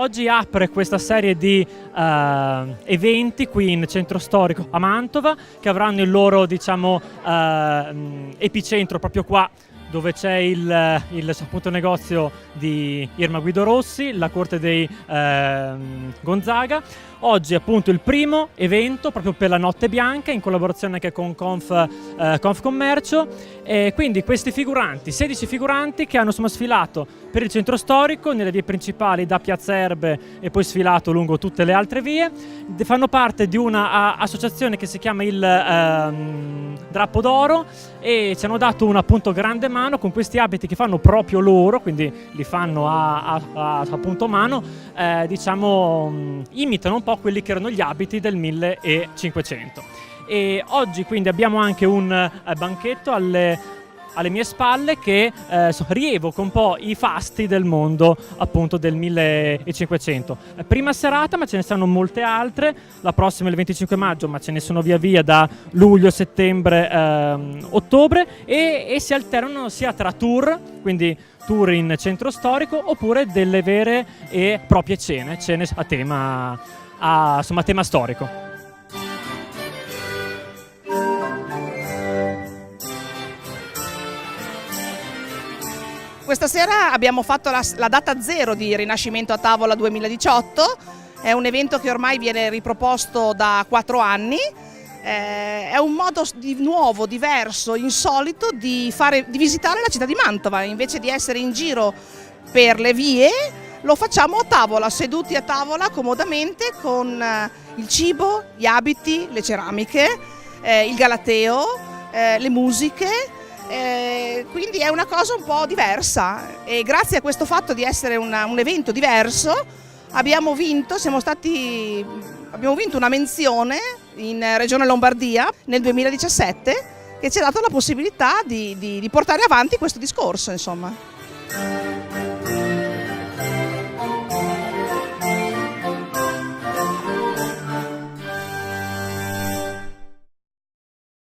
Oggi apre questa serie di eventi qui in centro storico a Mantova, che avranno il loro, diciamo, epicentro proprio qua, dove c'è il appunto negozio di Irma Guido Rossi, la corte dei Gonzaga. Oggi appunto il primo evento proprio per la Notte Bianca, in collaborazione anche con Confcommercio, e quindi questi figuranti, 16 figuranti che hanno insomma sfilato per il centro storico, nelle vie principali da Piazza Erbe e poi sfilato lungo tutte le altre vie. Fanno parte di una associazione che si chiama il Drappo d'Oro, e ci hanno dato una appunto grande mano con questi abiti che fanno proprio loro, quindi li fanno appunto mano, diciamo imitano un po' quelli che erano gli abiti del 1500. E oggi quindi abbiamo anche un banchetto alle mie spalle che rievoca un po' i fasti del mondo appunto del 1500. Prima serata, ma ce ne saranno molte altre, la prossima è il 25 maggio, ma ce ne sono via via da luglio, settembre, ottobre, e si alternano sia tra tour, quindi tour in centro storico, oppure delle vere e proprie cene a tema, insomma, tema storico. Questa sera abbiamo fatto la data zero di Rinascimento a tavola 2018, è un evento che ormai viene riproposto da 4 anni, è un modo nuovo, diverso, insolito di visitare la città di Mantova. Invece di essere in giro per le vie, lo facciamo a tavola, seduti a tavola comodamente con il cibo, gli abiti, le ceramiche, il galateo, le musiche. Quindi è una cosa un po' diversa, e grazie a questo fatto di essere un evento diverso abbiamo vinto una menzione in Regione Lombardia nel 2017, che ci ha dato la possibilità di portare avanti questo discorso, insomma.